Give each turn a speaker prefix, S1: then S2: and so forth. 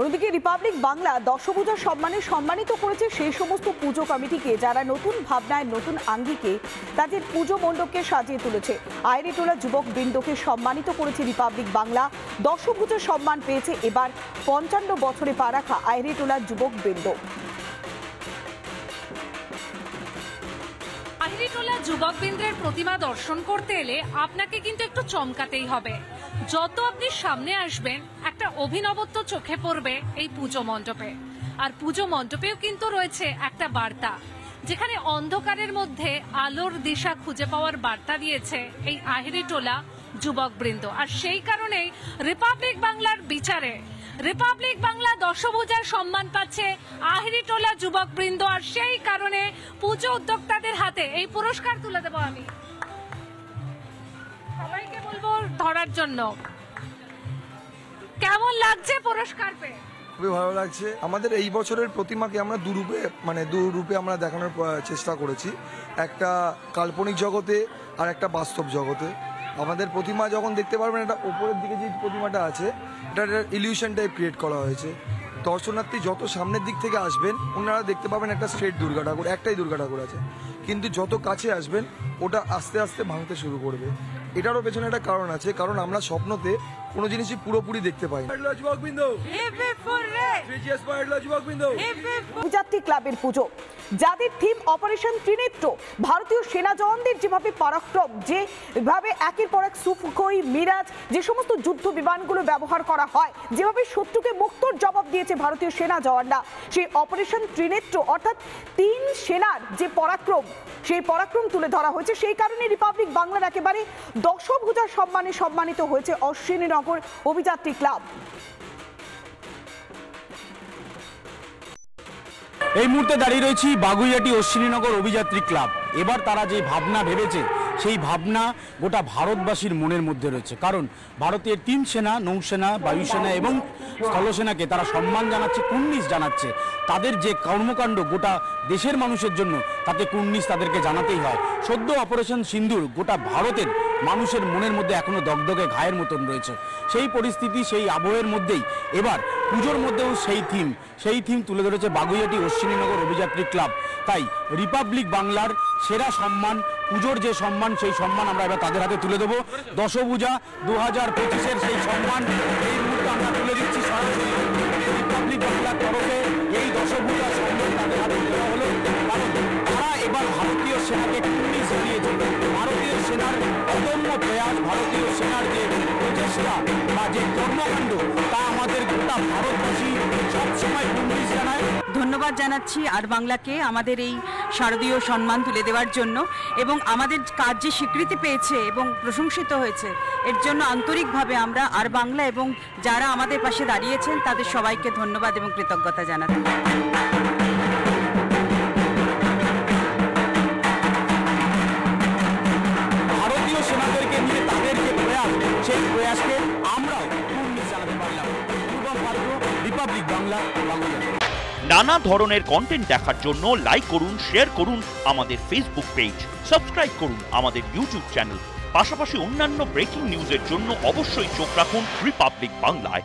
S1: অন্যদিকে রিপাবলিক বাংলা দশভূজা সম্মানে সম্মানিত করেছে সেই সমস্ত পুজো কমিটিকে যারা নতুন ভাবনায় নতুন আঙ্গিকে তাদের পুজো মণ্ডপকে সাজিয়ে তুলেছে। আইরিটোলা যুবক বৃন্দকে সম্মানিত করেছে রিপাবলিক বাংলা। দশভূজা সম্মান পেয়েছে এবার ৫৫ বছরে পা রাখা আইরিটোলা যুবক বৃন্দ।
S2: আইরিটোলা যুবকবৃন্দের প্রতিমা দর্শন করতে এলে আপনাকে কিন্তু একটু চমকাতেই হবে। যত আপনি সামনে আসবেন একটা অভিনবত্ব চোখে পড়বে এই পুজো মণ্ডপে। আর পুজো মণ্ডপেও কিন্তু রয়েছে একটা বার্তা, যেখানে অন্ধকারের মধ্যে আলোর দিশা খুঁজে পাওয়ার বার্তা দিয়েছে এই আইরিটোলা যুবকবৃন্দ। আর সেই কারণেই রিপাবলিক বাংলার বিচারে রিপাবলিক বাংলা দশভূজার সম্মান পাচ্ছে আইরিটোলা যুবকবৃন্দ। আর সেই কারণে পুজো উদ্যোক্তাদের হাতে এই পুরস্কার তুলে দেব। আমি সবাইকে বলবো ধরার জন্য। কেমন লাগছে পুরস্কার পেয়ে?
S3: খুবই ভালো লাগছে। আমাদের এই বছরের প্রতিমাকে আমরা দুরূপে আমরা দেখানোর চেষ্টা করেছি, একটা কাল্পনিক জগতে আর একটা বাস্তব জগতে। আমাদের প্রতিমা যখন দেখতে পারবেন, এটা ওপরের দিকে যে প্রতিমাটা আছে এটা একটা ইলিউশন টাইপ ক্রিয়েট করা হয়েছে। দর্শনার্থী যত সামনের দিক থেকে আসবেন ওনারা দেখতে পাবেন একটা স্ট্রেট দুর্গা ঠাকুর, একটাই দুর্গা ঠাকুর আছে, কিন্তু যত কাছে আসবেন ওটা আস্তে আস্তে ভাঙতে শুরু করবে। এটারও পেছনে একটা কারণ আছে, কারণ আমরা স্বপ্নতে কোনো জিনিসই পুরোপুরি দেখতে পাই।
S1: অভিযাত্রী ক্লাবের পুজো, যাদের থিম অপারেশন ত্রিনেত্র। ভারতীয় সেনা জওয়ানদের যেভাবে পরাক্রম, যেভাবে একের পর এক সুখোই, মিরাজ, যে সমস্ত যুদ্ধ বিমানগুলো ব্যবহার করা হয়, যেভাবে শত্রুকে মুক্তোর জবাব দিয়েছে ভারতীয় সেনা জওয়ানরা, সেই অপারেশন ত্রিনেত্র অর্থাৎ ৩ সেনার যে পরাক্রম, সেই পরাক্রম তুলে ধরা হয়েছে। সেই কারণে রিপাবলিক বাংলার একেবারে দশভূজা সম্মানে সম্মানিত হয়েছে অশ্বিনীনগর অভিযাত্রী ক্লাব।
S4: এই মুহূর্তে দাঁড়িয়ে রয়েছি বাগুইআটি অশ্বিনীনগর অভিযাত্রী ক্লাব। এবার তারা যে ভাবনা ভেবেছে সেই ভাবনা গোটা ভারতবাসীর মনের মধ্যে রয়েছে, কারণ ভারতের ৩ সেনা, নৌসেনা, বায়ুসেনা এবং স্থলসেনাকে তারা সম্মান জানাচ্ছে, কুর্নিশ জানাচ্ছে। তাদের যে কর্মকাণ্ড গোটা দেশের মানুষের জন্য, তাতে কুর্নিশ তাদেরকে জানাতেই হয়। সদ্য অপারেশন সিন্দুর গোটা ভারতের মানুষের মনের মধ্যে এখনো দগদগে ঘায়ের মতন রয়েছে। সেই পরিস্থিতি, সেই আবহের মধ্যেই এবার পুজোর মধ্যেও সেই থিম তুলে ধরেছে বাগুইআটি অশ্বিনীনগর অভিযাত্রী ক্লাব। তাই রিপাবলিক বাংলার সেরা সম্মান, পুজোর যে সম্মান, সেই সম্মান আমরা এবার তাদের হাতে তুলে দেবো। দশভূজা 2025-এর সেই সম্মান এই মুহূর্তে আমরা তুলে দিচ্ছি সরাসরি রিপাবলিক বাংলার তরফে। এই দশভূজা সম্মান তাদের হাতে দেওয়া হলো, কারণ তারা এবার ভারতীয় সেনাকে কুর্নিশ জানিয়েছে। ভারতীয় সেনার অদম্য প্রয়াস, ভারতীয় সেনার যে প্রচেষ্টা বা যে কর্মকাণ্ড, তা আমাদের গোটা ভারতবাসী সবসময় কুর্নিশ জানায়।
S5: ধন্যবাদ জানাচ্ছি আর বাংলাকে আমাদের এই শারদীয় সম্মান তুলে দেওয়ার জন্য, এবং আমাদের কাজ যে স্বীকৃতি পেয়েছে এবং প্রশংসিত হয়েছে, এর জন্য আন্তরিকভাবে আমরা আর বাংলা এবং যারা আমাদের পাশে দাঁড়িয়েছেন তাদের সবাইকে ধন্যবাদ এবং কৃতজ্ঞতা জানাতে।
S4: ভারতীয় সেনাদেরকে নিয়ে তাদের যে প্রয়াস, সেই প্রয়াসকে আমরাও কুর্নিশ জানাতে পারলাম। রিপাবলিক বাংলা, বাংলা।
S6: নানা ধরনের কন্টেন্ট দেখার জন্য লাইক করুন, শেয়ার করুন আমাদের ফেসবুক পেজ, সাবস্ক্রাইব করুন আমাদের ইউটিউব চ্যানেল। পাশাপাশি অন্যান্য ব্রেকিং নিউজের জন্য অবশ্যই চোখ রাখুন রিপাবলিক বাংলায়।